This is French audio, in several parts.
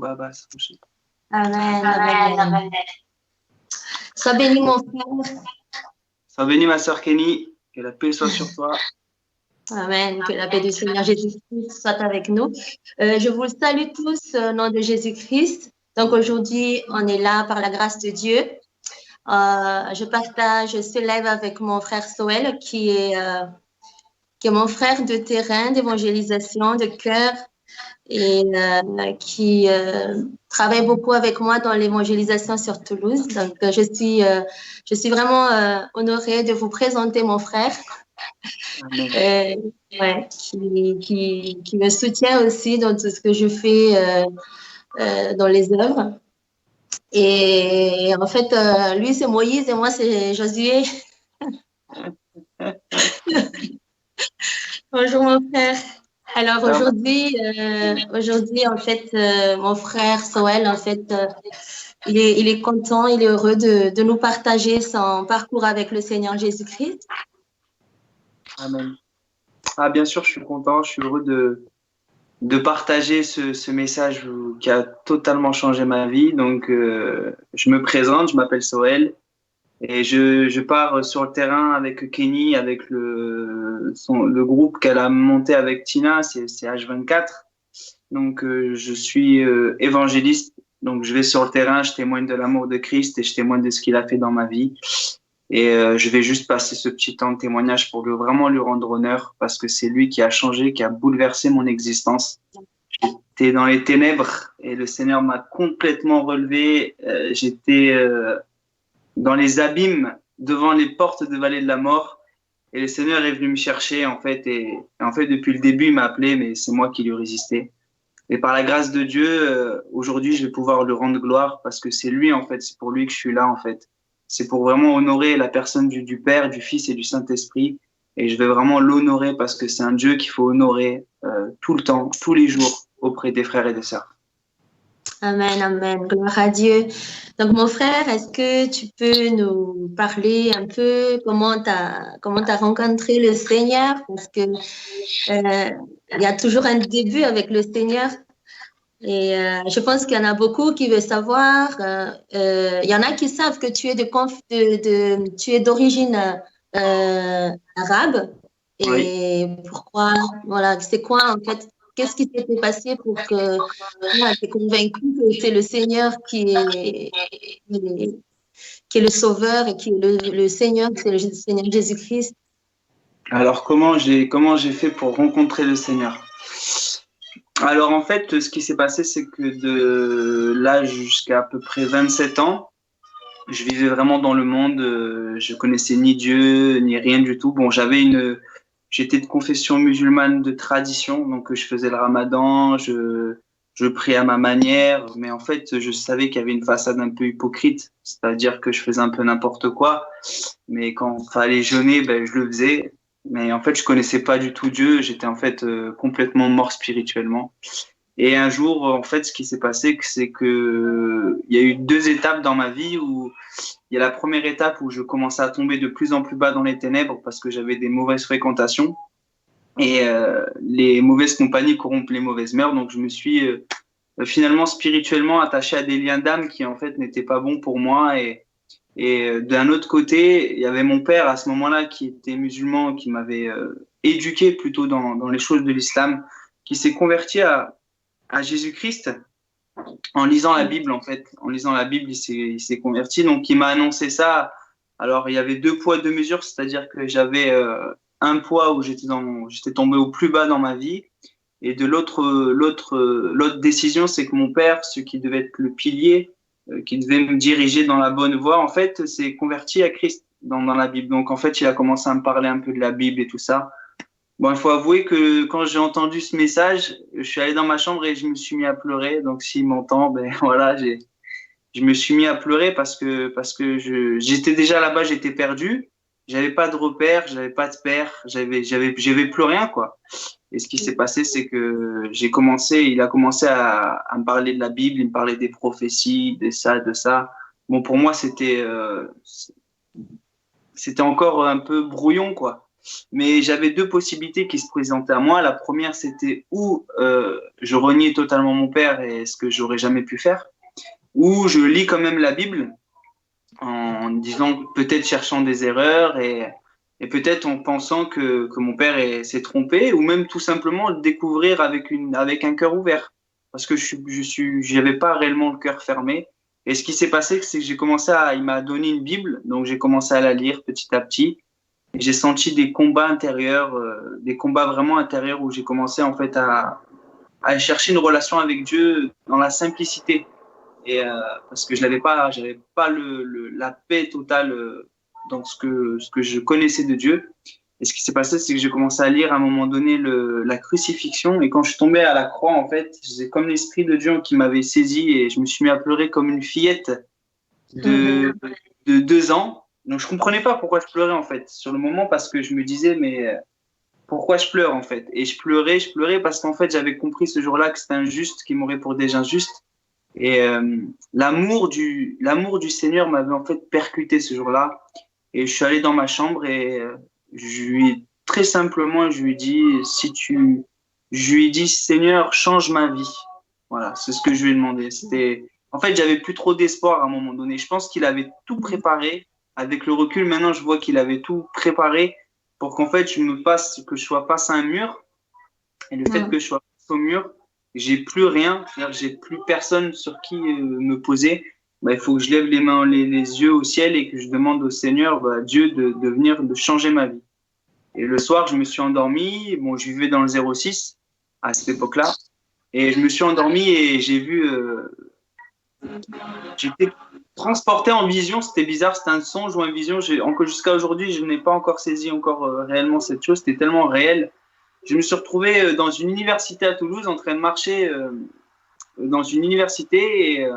Baba. Amen, amen, amen. Sois béni, mon frère. Sois béni, ma sœur Kenny. Que la paix soit sur toi. Amen. Que la paix du Seigneur Jésus-Christ soit avec nous. Je vous salue tous au nom de Jésus-Christ. Donc aujourd'hui, on est là par la grâce de Dieu. Je partage ce live avec mon frère Soel, qui est mon frère de terrain, d'évangélisation, de cœur, et qui travaille beaucoup avec moi dans l'évangélisation sur Toulouse. Donc, je suis vraiment honorée de vous présenter mon frère, ouais, qui me soutient aussi dans tout ce que je fais dans les œuvres. Et en fait, lui, c'est Moïse et moi, c'est Josué. Bonjour, mon frère. Alors aujourd'hui, en fait, mon frère Soel, en fait, il est content, il est heureux de nous partager son parcours avec le Seigneur Jésus-Christ. Amen. Ah, bien sûr, je suis content, je suis heureux de partager ce message qui a totalement changé ma vie. Donc, je me présente, je m'appelle Soel et je pars sur le terrain avec Kenny, avec le groupe qu'elle a monté avec Tina, c'est H24. Donc, je suis évangéliste. Donc, je vais sur le terrain, je témoigne de l'amour de Christ et je témoigne de ce qu'il a fait dans ma vie. Et je vais juste passer ce petit temps de témoignage pour vraiment lui rendre honneur parce que c'est lui qui a changé, qui a bouleversé mon existence. J'étais dans les ténèbres et le Seigneur m'a complètement relevé. J'étais dans les abîmes, devant les portes de vallée de la mort. Et le Seigneur est venu me chercher, en fait. Et en fait, depuis le début, il m'a appelé, mais c'est moi qui lui résistais. Et par la grâce de Dieu, aujourd'hui, je vais pouvoir lui rendre gloire parce que c'est lui, en fait. C'est pour lui que je suis là, en fait. C'est pour vraiment honorer la personne du Père, du Fils et du Saint-Esprit. Et je vais vraiment l'honorer parce que c'est un Dieu qu'il faut honorer tout le temps, tous les jours, auprès des frères et des sœurs. Amen, amen. Gloire à Dieu. Donc, mon frère, est-ce que tu peux nous parler un peu comment t'as rencontré le Seigneur? Parce que il y a toujours un début avec le Seigneur. Et je pense qu'il y en a beaucoup qui veulent savoir. Il y en a qui savent que tu es tu es d'origine arabe. Et Oui. pourquoi? Voilà, c'est quoi en fait? Qu'est-ce qui s'était passé pour que tu es convaincu que c'est le Seigneur qui est le Sauveur et qui est le Seigneur, c'est le Seigneur Jésus-Christ? Alors, comment j'ai fait pour rencontrer le Seigneur? Alors, en fait, ce qui s'est passé, c'est que de là jusqu'à à peu près 27 ans, je vivais vraiment dans le monde. Je connaissais ni Dieu, ni rien du tout. Bon, j'étais de confession musulmane de tradition, donc je faisais le ramadan, je priais à ma manière, mais en fait, je savais qu'il y avait une façade un peu hypocrite, c'est-à-dire que je faisais un peu n'importe quoi, mais quand il fallait jeûner, ben, je le faisais. Mais en fait, je connaissais pas du tout Dieu, j'étais en fait complètement mort spirituellement. Et un jour, en fait, ce qui s'est passé, c'est que il y a eu deux étapes dans ma vie où il y a la première étape où je commençais à tomber de plus en plus bas dans les ténèbres parce que j'avais des mauvaises fréquentations et les mauvaises compagnies corrompent les mauvaises mœurs. Donc, je me suis finalement spirituellement attaché à des liens d'âme qui en fait n'étaient pas bons pour moi. Et d'un autre côté, il y avait mon père à ce moment-là qui était musulman, qui m'avait éduqué plutôt dans les choses de l'islam, qui s'est converti à Jésus-Christ en lisant la Bible, en fait. En lisant la Bible, il s'est converti. Donc, il m'a annoncé ça. Alors, il y avait deux poids, deux mesures, c'est-à-dire que j'avais un poids où j'étais tombé au plus bas dans ma vie. Et de l'autre décision, c'est que mon père, ce qui devait être le pilier, qui devait me diriger dans la bonne voie, en fait, s'est converti à Christ dans la Bible. Donc, en fait, il a commencé à me parler un peu de la Bible et tout ça. Bon, il faut avouer que quand j'ai entendu ce message, je suis allé dans ma chambre et je me suis mis à pleurer. Donc, s'il m'entend, ben voilà, je me suis mis à pleurer parce que j'étais déjà là-bas, j'étais perdu. J'avais pas de repère, j'avais pas de père, j'avais plus rien, quoi. Et ce qui s'est passé, c'est que il a commencé à me parler de la Bible, il me parlait des prophéties, de ça, de ça. Bon, pour moi, c'était encore un peu brouillon, quoi. Mais j'avais deux possibilités qui se présentaient à moi. La première, c'était où je reniais totalement mon père et ce que j'aurais jamais pu faire, ou je lis quand même la Bible en disant, peut-être cherchant des erreurs et peut-être en pensant que mon père s'est trompé, ou même tout simplement le découvrir avec un cœur ouvert. Parce que j'avais pas réellement le cœur fermé. Et ce qui s'est passé, c'est que il m'a donné une Bible, donc j'ai commencé à la lire petit à petit. Et j'ai senti des combats intérieurs, des combats vraiment intérieurs où j'ai commencé en fait à chercher une relation avec Dieu dans la simplicité. Et parce que j'avais pas la paix totale dans ce que je connaissais de Dieu. Et ce qui s'est passé, c'est que j'ai commencé à lire à un moment donné la crucifixion. Et quand je suis tombé à la croix, en fait, c'est comme l'Esprit de Dieu qui m'avait saisi et je me suis mis à pleurer comme une fillette de 2 ans. Donc je comprenais pas pourquoi je pleurais en fait sur le moment parce que je me disais mais pourquoi je pleure en fait. Et je pleurais parce qu'en fait j'avais compris ce jour-là que c'était injuste, qu'il m'aurait pour des injustes. Et l'amour du Seigneur m'avait en fait percuté ce jour-là. Et je suis allé dans ma chambre et très simplement, je lui ai dit, je lui ai dit, Seigneur, change ma vie. Voilà, c'est ce que je lui ai demandé. En fait, j'avais plus trop d'espoir à un moment donné. Je pense qu'il avait tout préparé. Avec le recul, maintenant, je vois qu'il avait tout préparé pour qu'en fait, que je sois face à un mur. Et le fait que je sois face au mur, j'ai plus rien, c'est-à-dire j'ai plus personne sur qui me poser. Bah, il faut que je lève les mains, les yeux au ciel et que je demande au Seigneur, Dieu, de venir, de changer ma vie. Et le soir, je me suis endormi. Bon, je vivais dans le 06 à cette époque-là. Et je me suis endormi et j'étais transporté en vision. C'était bizarre, c'était un songe ou une vision. Jusqu'à aujourd'hui, je n'ai pas encore saisi réellement cette chose. C'était tellement réel. Je me suis retrouvé dans une université à Toulouse en train de marcher dans une université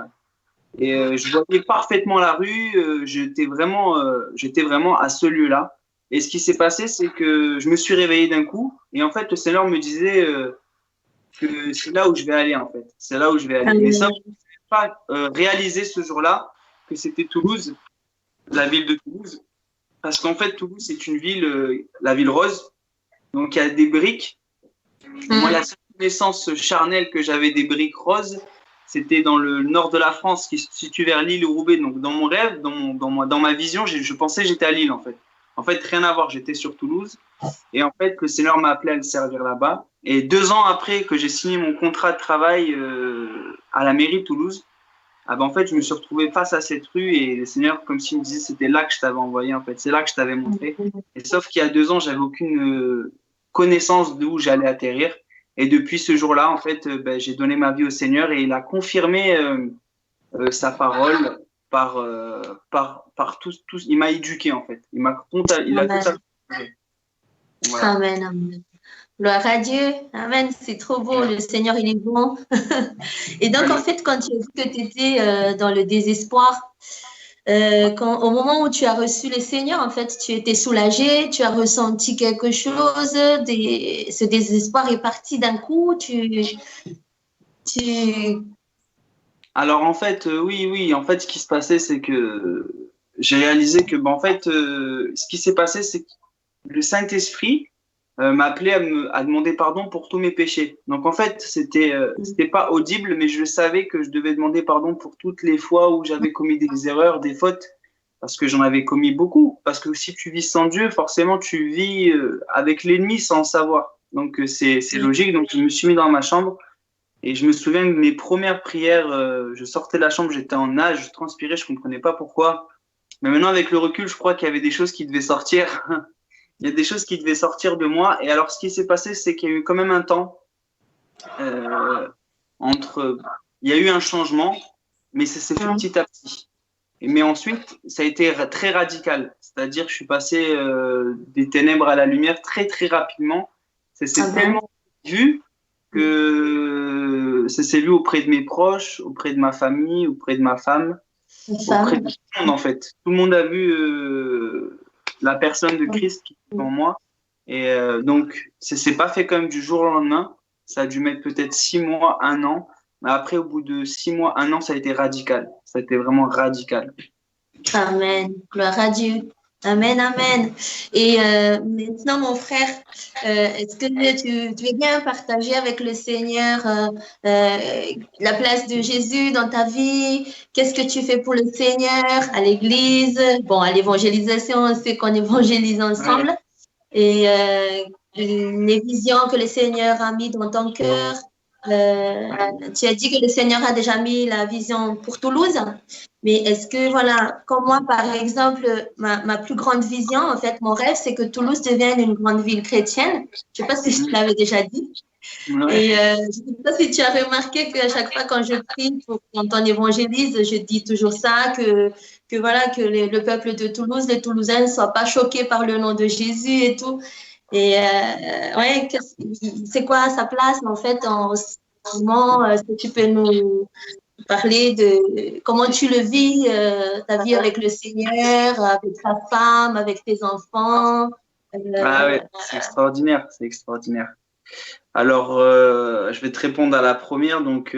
et je voyais parfaitement la rue. J'étais vraiment à ce lieu-là. Et ce qui s'est passé, c'est que je me suis réveillé d'un coup et en fait, le Seigneur me disait que c'est là où je vais aller en fait. C'est là où je vais aller. Mais ça, je n'ai pas réalisé ce jour-là que c'était Toulouse, la ville de Toulouse. Parce qu'en fait, Toulouse, c'est une ville, la ville rose. Donc, il y a des briques. Moi, la seule connaissance charnelle que j'avais des briques roses, c'était dans le nord de la France, qui se situe vers Lille ou Roubaix. Donc, dans mon rêve, dans ma vision, je pensais que j'étais à Lille, en fait. En fait, rien à voir, j'étais sur Toulouse. Et en fait, le Seigneur m'a appelé à le servir là-bas. Et 2 ans après que j'ai signé mon contrat de travail à la mairie de Toulouse, en fait, je me suis retrouvé face à cette rue et le Seigneur, comme s'il me disait, c'était là que je t'avais envoyé, en fait. C'est là que je t'avais montré. Et sauf qu'il y a 2 ans, j'avais aucune connaissance d'où j'allais atterrir. Et depuis ce jour-là, en fait, j'ai donné ma vie au Seigneur et il a confirmé sa parole par tout. Il m'a éduqué, en fait. Il a tout à voilà. Amen, amen. Gloire à Dieu. Amen. C'est trop beau. Le Seigneur, il est bon. Et donc, en fait, quand tu as vu que tu étais dans le désespoir, au moment où tu as reçu le Seigneur, en fait, tu étais soulagé, tu as ressenti quelque chose, ce désespoir est parti d'un coup, Alors, en fait, oui. En fait, ce qui se passait, c'est que j'ai réalisé que, en fait, ce qui s'est passé, c'est que le Saint-Esprit m'a appelé à demander pardon pour tous mes péchés. Donc, en fait, c'était pas audible, mais je savais que je devais demander pardon pour toutes les fois où j'avais commis des erreurs, des fautes, parce que j'en avais commis beaucoup. Parce que si tu vis sans Dieu, forcément, tu vis avec l'ennemi sans savoir. Donc, c'est logique. Donc, je me suis mis dans ma chambre et je me souviens de mes premières prières. Je sortais de la chambre, j'étais en nage, je transpirais, je comprenais pas pourquoi. Mais maintenant, avec le recul, je crois qu'il y avait des choses qui devaient sortir. Il y a des choses qui devaient sortir de moi. Et alors, ce qui s'est passé, c'est qu'il y a eu quand même un temps il y a eu un changement, mais ça s'est fait petit à petit. Mais ensuite, ça a été très radical. C'est-à-dire que je suis passé des ténèbres à la lumière très, très rapidement. Ça s'est tellement vu que ça s'est vu auprès de mes proches, auprès de ma famille, auprès de ma femme, auprès de tout le monde, en fait. Tout le monde a vu la personne de Christ qui est en moi. Et donc, ça s'est pas fait comme du jour au lendemain. Ça a dû mettre peut-être 6 mois, 1 an. Mais après, au bout de 6 mois, 1 an, ça a été radical. Ça a été vraiment radical. Amen. Gloire à Dieu. Amen, amen. Et maintenant, mon frère, est-ce que tu veux bien partager avec le Seigneur la place de Jésus dans ta vie? Qu'est-ce que tu fais pour le Seigneur à l'église? Bon, à l'évangélisation, on sait qu'on évangélise ensemble. Ouais. Et les visions que le Seigneur a mis dans ton cœur. Tu as dit que le Seigneur a déjà mis la vision pour Toulouse, mais est-ce que, voilà, comme moi, par exemple, ma plus grande vision, en fait, mon rêve, c'est que Toulouse devienne une grande ville chrétienne. Je ne sais pas si je te l'avais déjà dit. Ouais. Et je ne sais pas si tu as remarqué qu'à chaque fois quand je prie, quand on évangélise, je dis toujours ça, que voilà, que le peuple de Toulouse, les Toulousains ne soient pas choqués par le nom de Jésus et tout. Et ouais, c'est quoi sa place en fait en ce moment? Est-ce que tu peux nous parler de comment tu le vis, ta vie avec le Seigneur, avec ta femme, avec tes enfants? Ah ouais, c'est extraordinaire, c'est extraordinaire. Alors, je vais te répondre à la première. Donc,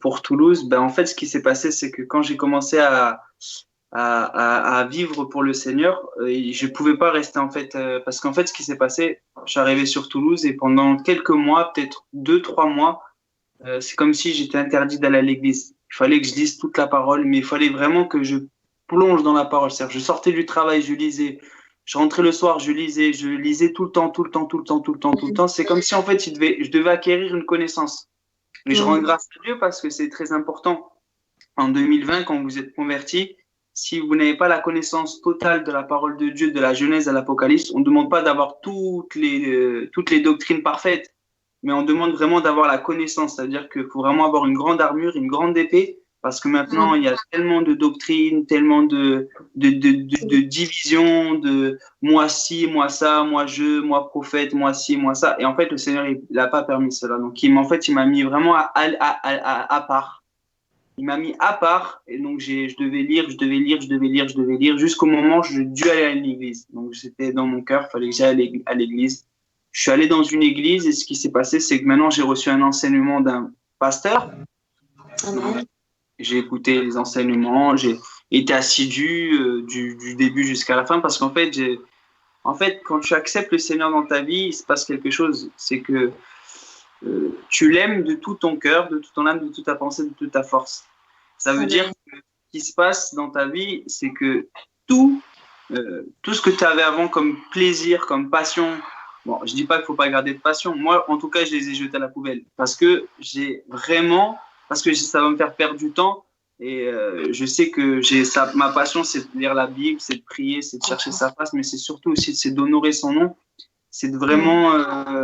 pour Toulouse, ben, en fait, ce qui s'est passé, c'est que quand j'ai commencé à vivre pour le Seigneur, je pouvais pas rester, en fait, parce qu'en fait, ce qui s'est passé, je suis arrivé sur Toulouse et pendant quelques mois, peut-être 2, 3 mois, c'est comme si j'étais interdit d'aller à l'église. Il fallait que je lise toute la parole, mais il fallait vraiment que je plonge dans la parole. C'est-à-dire, je sortais du travail, je lisais. Je rentrais le soir, je lisais tout le temps, tout le temps, tout le temps, tout le temps, tout le temps. C'est comme si en fait, je devais acquérir une connaissance. Mais je rends grâce à Dieu parce que c'est très important. En 2020, quand vous êtes converti, si vous n'avez pas la connaissance totale de la parole de Dieu, de la Genèse à l'Apocalypse, on ne demande pas d'avoir toutes les doctrines parfaites, mais on demande vraiment d'avoir la connaissance. C'est-à-dire qu'il faut vraiment avoir une grande armure, une grande épée, parce que maintenant, il y a tellement de doctrines, tellement de divisions, de moi ci, moi ça, moi je, moi prophète, moi ci, moi ça. Et en fait, le Seigneur, il n'a pas permis cela. Donc, en fait, il m'a mis vraiment à part. Il m'a mis à part, et donc je devais lire, je devais lire, je devais lire, je devais lire, jusqu'au moment où je dû aller à l'église. Donc, c'était dans mon cœur, il fallait que j'aille à l'église. Je suis allé dans une église, et ce qui s'est passé, c'est que maintenant, j'ai reçu un enseignement d'un pasteur. Amen. J'ai écouté les enseignements, j'ai été assidu du début jusqu'à la fin parce qu'en fait, quand tu acceptes le Seigneur dans ta vie, il se passe quelque chose. C'est que tu l'aimes de tout ton cœur, de toute ton âme, de toute ta pensée, de toute ta force. Ça veut dire que ce qui se passe dans ta vie, c'est que tout ce que tu avais avant comme plaisir, comme passion, bon, je dis pas qu'il faut pas garder de passion. Moi, en tout cas, je les ai jetés à la poubelle parce que ça va me faire perdre du temps et je sais que ma passion, c'est de lire la Bible, c'est de prier, c'est de chercher sa face, mais c'est surtout aussi c'est d'honorer son nom, c'est vraiment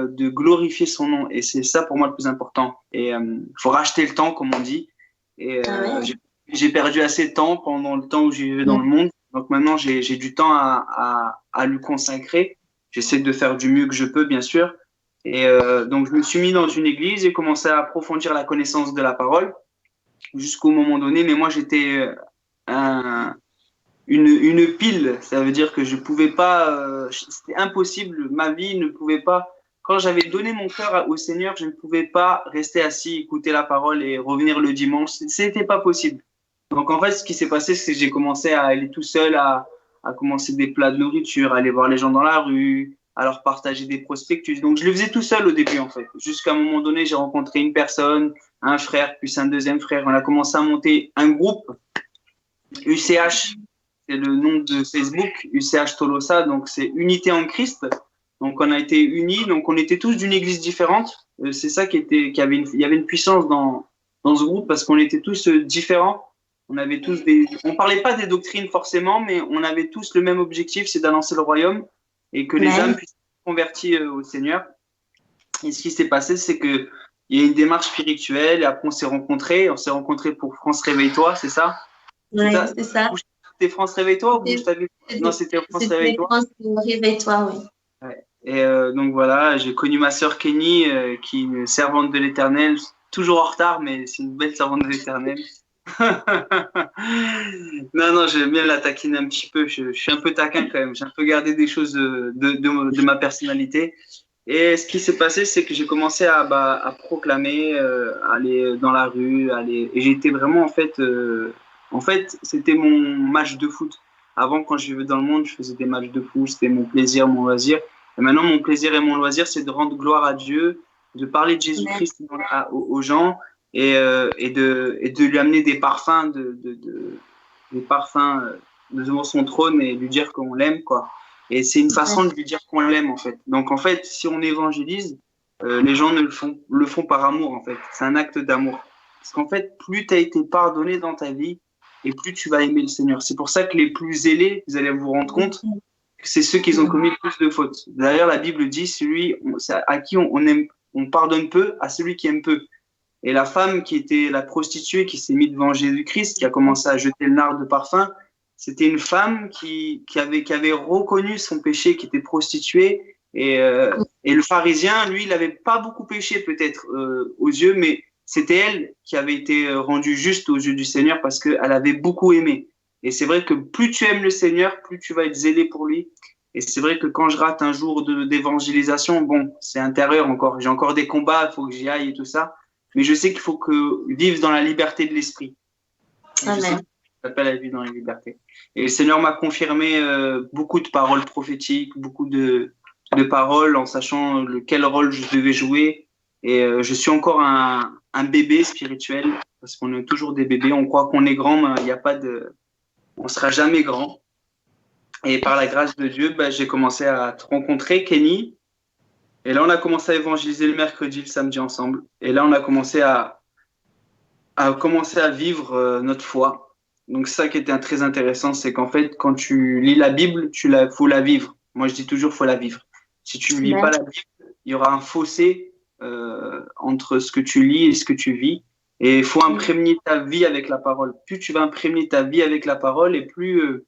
de glorifier son nom et c'est ça pour moi le plus important. Et faut racheter le temps, comme on dit. Et j'ai perdu assez de temps pendant le temps où je vivais dans le monde. Donc maintenant, j'ai du temps à lui consacrer. J'essaie de faire du mieux que je peux, bien sûr. Et donc, je me suis mis dans une église et commencé à approfondir la connaissance de la parole jusqu'au moment donné. Mais moi, j'étais une pile. Ça veut dire que je pouvais pas, c'était impossible. Ma vie ne pouvait pas. Quand j'avais donné mon cœur au Seigneur, je ne pouvais pas rester assis, écouter la parole et revenir le dimanche. C'était pas possible. Donc, en fait, ce qui s'est passé, c'est que j'ai commencé à aller tout seul, à commencer des plats de nourriture, à aller voir les gens dans la rue, à leur partager des prospectus. Donc, je le faisais tout seul au début, en fait. Jusqu'à un moment donné, j'ai rencontré une personne, un frère, puis un deuxième frère. On a commencé à monter un groupe, UCH, c'est le nom de Facebook, UCH Tolosa, donc c'est Unité en Christ. Donc, on a été unis, donc on était tous d'une église différente. C'est ça il y avait une puissance dans ce groupe parce qu'on était tous différents. On parlait pas des doctrines forcément, mais on avait tous le même objectif, c'est d'annoncer le royaume et que les âmes puissent être converties au Seigneur. Et ce qui s'est passé, c'est que il y a une démarche spirituelle et après on s'est rencontrés pour France Réveille-toi, c'est ça? Oui, c'est ça. C'était France Réveille-toi ou Non, c'était France Réveille-toi. France Réveille-toi, oui. Ouais. Et donc voilà, j'ai connu ma sœur Kenny, qui est une servante de l'Éternel, toujours en retard, mais c'est une belle servante de l'Éternel. Non, j'aime bien la taquiner un petit peu. Je suis un peu taquin quand même. J'ai un peu gardé des choses de ma personnalité. Et ce qui s'est passé, c'est que j'ai commencé à proclamer, aller dans la rue, et j'étais vraiment en fait, c'était mon match de foot. Avant, quand je vivais dans le monde, je faisais des matchs de foot, c'était mon plaisir, mon loisir. Et maintenant, mon plaisir et mon loisir, c'est de rendre gloire à Dieu, de parler de Amen. Jésus-Christ aux gens et de lui amener des parfums, des parfums devant son trône et lui dire qu'on l'aime, quoi. Et c'est une façon de lui dire qu'on l'aime, en fait. Donc, en fait, si on évangélise, les gens le font par amour, en fait. C'est un acte d'amour. Parce qu'en fait, plus tu as été pardonné dans ta vie, et plus tu vas aimer le Seigneur. C'est pour ça que les plus zélés, vous allez vous rendre compte, que c'est ceux qui ont commis le plus de fautes. D'ailleurs, la Bible dit, celui à qui on pardonne peu, à celui qui aime peu. Et la femme qui était la prostituée, qui s'est mise devant Jésus-Christ, qui a commencé à jeter le nard de parfum, c'était une femme qui avait reconnu son péché, qui était prostituée. Et le pharisien, lui, il n'avait pas beaucoup péché peut-être aux yeux, mais c'était elle qui avait été rendue juste aux yeux du Seigneur parce qu'elle avait beaucoup aimé. Et c'est vrai que plus tu aimes le Seigneur, plus tu vas être zélé pour lui. Et c'est vrai que quand je rate un jour d'évangélisation, bon, c'est intérieur encore. J'ai encore des combats, il faut que j'y aille et tout ça. Mais je sais qu'il faut vivre dans la liberté de l'esprit. Je sais que ça s'appelle la vie dans la liberté. Et le Seigneur m'a confirmé beaucoup de paroles prophétiques, beaucoup de paroles en sachant quel rôle je devais jouer. Et je suis encore un bébé spirituel parce qu'on est toujours des bébés. On croit qu'on est grand, mais il n'y a pas de, on sera jamais grand. Et par la grâce de Dieu, j'ai commencé à te rencontrer, Kenny. Et là, on a commencé à évangéliser le mercredi, le samedi ensemble. Et là, on a commencé à vivre notre foi. Donc, ça qui était très intéressant, c'est qu'en fait, quand tu lis la Bible, faut la vivre. Moi, je dis toujours, faut la vivre. Si tu ne lis pas la Bible, il y aura un fossé entre ce que tu lis et ce que tu vis. Et il faut imprégner ta vie avec la parole. Plus tu vas imprégner ta vie avec la parole, et plus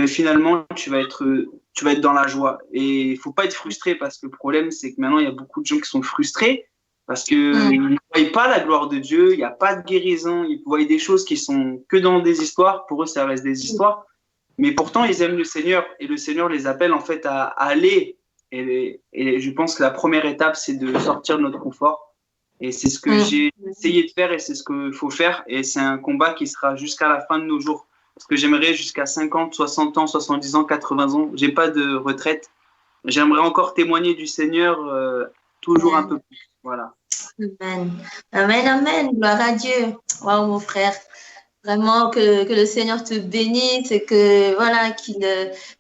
finalement, tu vas être dans la joie. Et il faut pas être frustré parce que le problème, c'est que maintenant, il y a beaucoup de gens qui sont frustrés parce qu'ils ne voient pas la gloire de Dieu, il n'y a pas de guérison, ils voient des choses qui sont que dans des histoires. Pour eux, ça reste des histoires. Mais pourtant, ils aiment le Seigneur et le Seigneur les appelle en fait à aller. Et je pense que la première étape, c'est de sortir de notre confort. Et c'est ce que j'ai essayé de faire et c'est ce qu'il faut faire. Et c'est un combat qui sera jusqu'à la fin de nos jours. Parce que j'aimerais jusqu'à 50, 60 ans, 70 ans, 80 ans. J'ai pas de retraite. J'aimerais encore témoigner du Seigneur toujours un peu plus. Voilà. Amen. Amen, amen. Gloire à Dieu. Waouh, mon frère. Vraiment que le Seigneur te bénisse et que voilà qu'il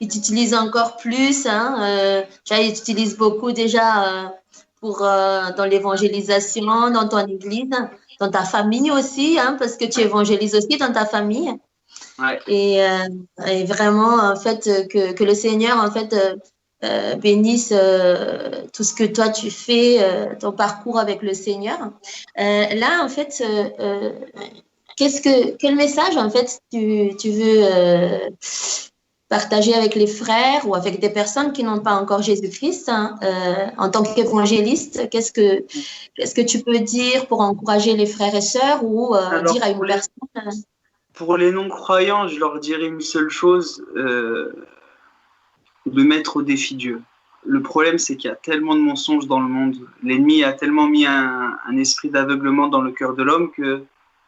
t'utilise encore plus. Il t'utilise beaucoup déjà dans l'évangélisation, dans ton église, dans ta famille aussi, parce que tu évangélises aussi dans ta famille. Ouais. Et vraiment en fait que le Seigneur en fait bénisse tout ce que toi tu fais, ton parcours avec le Seigneur. Là en fait quel message en fait tu veux partager avec les frères ou avec des personnes qui n'ont pas encore Jésus-Christ en tant qu'évangéliste? Qu'est-ce que tu peux dire pour encourager les frères et sœurs ou dire à une personne? Pour les non-croyants, je leur dirais une seule chose, de mettre au défi Dieu. Le problème, c'est qu'il y a tellement de mensonges dans le monde. L'ennemi a tellement mis un esprit d'aveuglement dans le cœur de l'homme que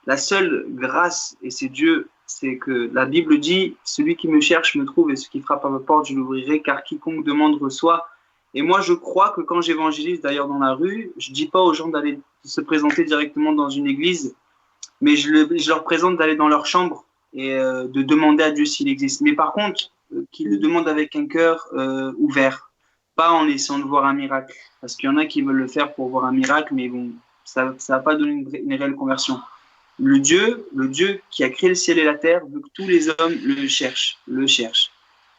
la seule grâce, et c'est Dieu, c'est que la Bible dit « Celui qui me cherche me trouve et celui qui frappe à ma porte, je l'ouvrirai, car quiconque demande reçoit. » Et moi, je crois que quand j'évangélise d'ailleurs dans la rue, je ne dis pas aux gens d'aller se présenter directement dans une église, mais je leur présente d'aller dans leur chambre et de demander à Dieu s'il existe. Mais par contre, qu'ils le demandent avec un cœur ouvert, pas en essayant de voir un miracle. Parce qu'il y en a qui veulent le faire pour voir un miracle, mais bon, ça ne va pas donner une réelle conversion. Le Dieu qui a créé le ciel et la terre veut que tous les hommes le cherchent.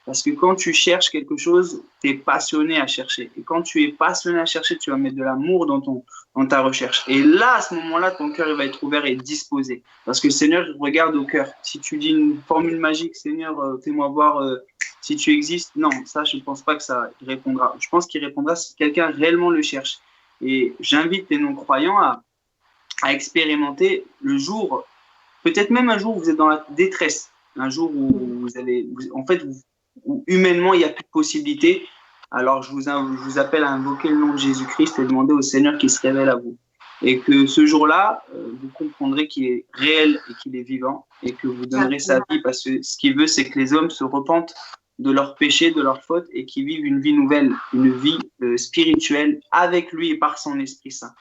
Parce que quand tu cherches quelque chose, tu es passionné à chercher. Et quand tu es passionné à chercher, tu vas mettre de l'amour dans ta recherche. Et là, à ce moment-là, ton cœur il va être ouvert et disposé. Parce que le Seigneur regarde au cœur. Si tu dis une formule magique, Seigneur, fais-moi voir si tu existes, non, ça, je ne pense pas que ça répondra. Je pense qu'il répondra si quelqu'un réellement le cherche. Et j'invite les non-croyants à expérimenter le jour, peut-être même un jour où vous êtes dans la détresse, un jour où où humainement il n'y a plus de possibilité. Alors je vous appelle à invoquer le nom de Jésus-Christ et demander au Seigneur qu'il se révèle à vous. Et que ce jour-là, vous comprendrez qu'il est réel et qu'il est vivant et que vous donnerez sa vie parce que ce qu'il veut, c'est que les hommes se repentent de leurs péchés, de leurs fautes et qu'ils vivent une vie nouvelle, une vie spirituelle avec lui et par son Esprit Saint.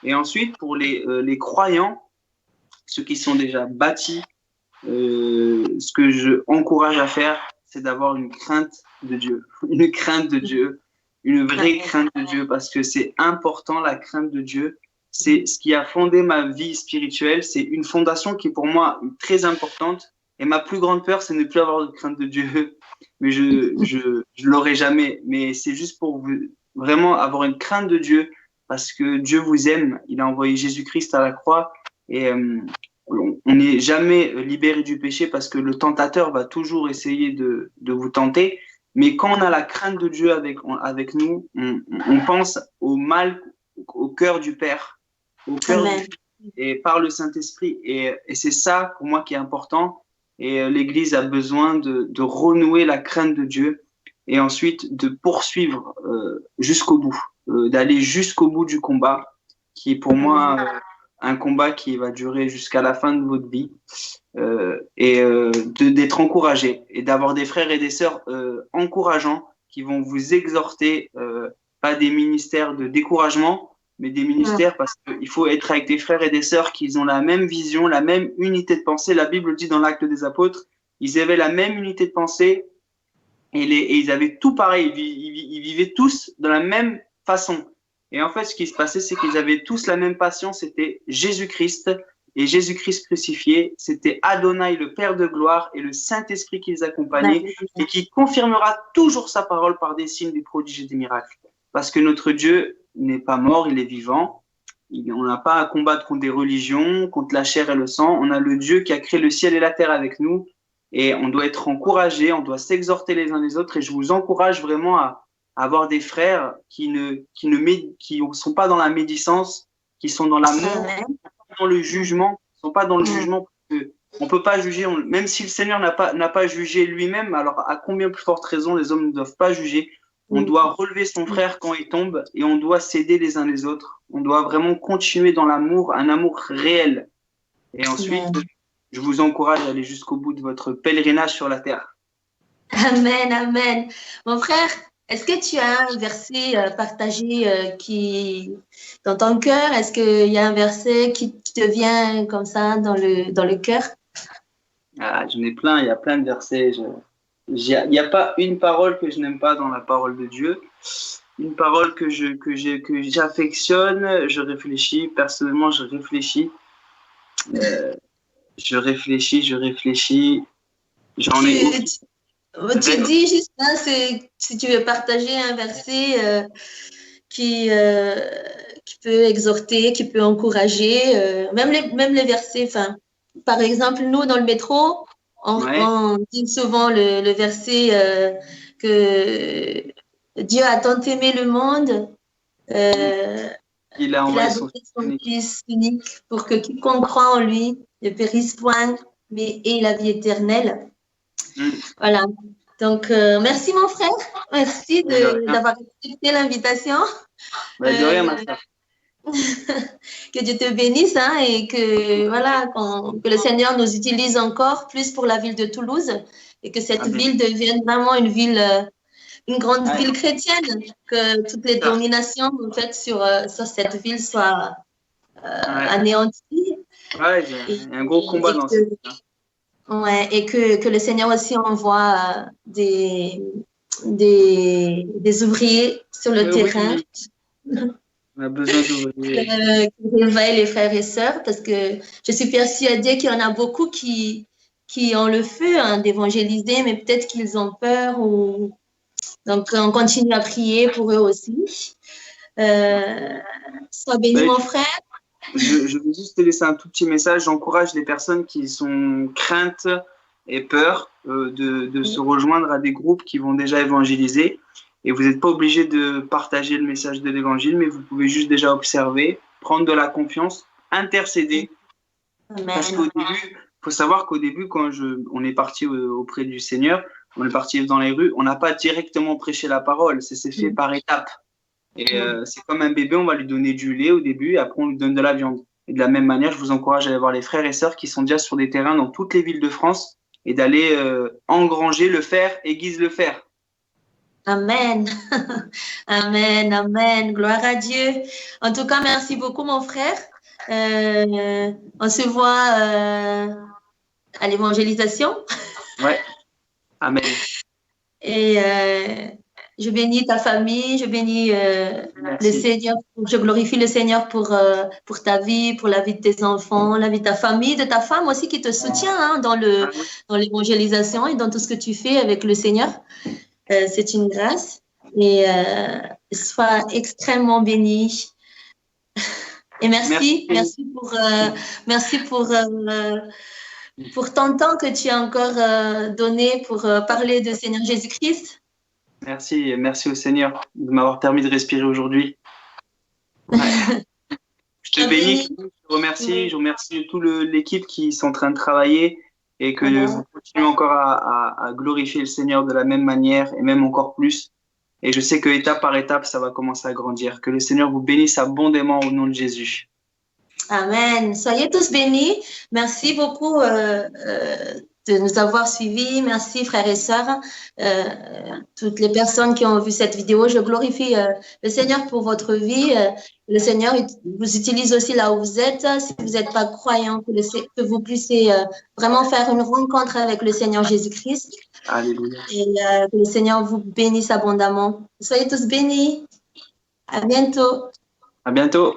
Et ensuite, pour les croyants, ceux qui sont déjà bâtis, ce que je encourage à faire, c'est d'avoir une crainte de Dieu, une crainte de Dieu, une vraie crainte de Dieu, parce que c'est important, la crainte de Dieu. C'est ce qui a fondé ma vie spirituelle. C'est une fondation qui est pour moi très importante. Et ma plus grande peur, c'est ne plus avoir de crainte de Dieu. Mais je l'aurai jamais. Mais c'est juste pour vous, vraiment avoir une crainte de Dieu, parce que Dieu vous aime. Il a envoyé Jésus-Christ à la croix. Et on n'est jamais libéré du péché parce que le tentateur va toujours essayer de vous tenter. Mais quand on a la crainte de Dieu avec nous, on pense au mal, au cœur du Père, au cœur et par le Saint-Esprit. Et c'est ça, pour moi, qui est important. Et l'Église a besoin de renouer la crainte de Dieu et ensuite de poursuivre jusqu'au bout, d'aller jusqu'au bout du combat, qui est pour moi un combat qui va durer jusqu'à la fin de votre vie. D'être encouragé et d'avoir des frères et des sœurs encourageants qui vont vous exhorter, pas des ministères de découragement, mais des ministères parce qu'il faut être avec des frères et des sœurs qui ont la même vision, la même unité de pensée. La Bible dit dans l'Acte des Apôtres, ils avaient la même unité de pensée et ils avaient tout pareil, ils vivaient tous de la même façon. Et en fait, ce qui se passait, c'est qu'ils avaient tous la même passion, c'était Jésus-Christ. Et Jésus-Christ crucifié, c'était Adonai, le Père de gloire, et le Saint-Esprit qui les accompagnait et qui confirmera toujours sa parole par des signes, des prodiges et des miracles. Parce que notre Dieu n'est pas mort, il est vivant. On n'a pas à combattre contre des religions, contre la chair et le sang. On a le Dieu qui a créé le ciel et la terre avec nous. Et on doit être encouragés, on doit s'exhorter les uns les autres. Et je vous encourage vraiment à avoir des frères qui ne sont pas dans la médisance, qui sont dans l'amour, dans le jugement, ils sont pas dans le jugement. On peut pas juger, même si le Seigneur n'a pas jugé lui-même, alors à combien plus forte raison les hommes ne doivent pas juger. On doit relever son frère quand il tombe et on doit s'aider les uns les autres. On doit vraiment continuer dans l'amour, un amour réel. Et ensuite, je vous encourage à aller jusqu'au bout de votre pèlerinage sur la terre. Amen, amen. Mon frère, est-ce que tu as un verset partagé qui dans ton cœur? Est-ce qu'il y a un verset qui te vient comme ça dans le cœur? Ah, j'en ai plein, il y a plein de versets. Il n'y a pas une parole que je n'aime pas dans la parole de Dieu. Une parole que j'affectionne, je réfléchis. Personnellement, je réfléchis. Je réfléchis. J'en ai Tu dis juste, hein, si tu veux partager un verset qui peut exhorter, qui peut encourager, même les versets, par exemple, nous, dans le métro, on dit souvent le verset que Dieu a tant aimé le monde qu'il a donné son Fils unique pour que quiconque croit en lui ne périsse point, mais ait la vie éternelle. Voilà. Donc, merci mon frère. Merci d'avoir accepté l'invitation. De rien, ma soeur. Que Dieu te bénisse et que, voilà, que le Seigneur nous utilise encore plus pour la ville de Toulouse et que cette ville devienne vraiment une ville, une grande ville chrétienne, que toutes les dominations en fait, sur cette ville soient anéanties. Ouais, il y a un gros combat dans cette ville. Ouais, et que le Seigneur aussi envoie des ouvriers sur le terrain. On a besoin d'ouvriers. Qui réveillent les frères et sœurs, parce que je suis persuadée qu'il y en a beaucoup qui ont le feu d'évangéliser, mais peut-être qu'ils ont peur. Donc, on continue à prier pour eux aussi. Sois béni, mon frère. Je veux juste te laisser un tout petit message. J'encourage les personnes qui sont craintes et peur de se rejoindre à des groupes qui vont déjà évangéliser. Et vous n'êtes pas obligé de partager le message de l'évangile, mais vous pouvez juste déjà observer, prendre de la confiance, intercéder. Amen. Parce qu'au début, il faut savoir qu'au début, quand on est parti auprès du Seigneur, on est parti dans les rues, on n'a pas directement prêché la parole, c'est fait par étapes. Et c'est comme un bébé, on va lui donner du lait au début et après on lui donne de la viande. Et de la même manière, je vous encourage à aller voir les frères et sœurs qui sont déjà sur des terrains dans toutes les villes de France et d'aller engranger le fer, aiguise le fer. Amen. Amen, amen. Gloire à Dieu. En tout cas, merci beaucoup, mon frère. On se voit à l'évangélisation. Ouais. Amen. Et je bénis ta famille, je bénis le Seigneur, je glorifie le Seigneur pour ta vie, pour la vie de tes enfants, la vie de ta famille, de ta femme aussi qui te soutient hein, dans l'évangélisation et dans tout ce que tu fais avec le Seigneur. C'est une grâce et sois extrêmement béni. Et merci pour ton temps que tu as encore donné pour parler de Seigneur Jésus-Christ. Merci au Seigneur de m'avoir permis de respirer aujourd'hui. Ouais. Je te bénis, je remercie toute l'équipe qui sont en train de travailler et que vous continuez encore à glorifier le Seigneur de la même manière et même encore plus. Et je sais que étape par étape, ça va commencer à grandir. Que le Seigneur vous bénisse abondamment au nom de Jésus. Amen. Soyez tous bénis. Merci beaucoup de nous avoir suivis. Merci, frères et sœurs. Toutes les personnes qui ont vu cette vidéo, je glorifie le Seigneur pour votre vie. Le Seigneur vous utilise aussi là où vous êtes. Si vous n'êtes pas croyant, que vous puissiez vraiment faire une rencontre avec le Seigneur Jésus-Christ. Alléluia. Et que le Seigneur vous bénisse abondamment. Soyez tous bénis. À bientôt. À bientôt.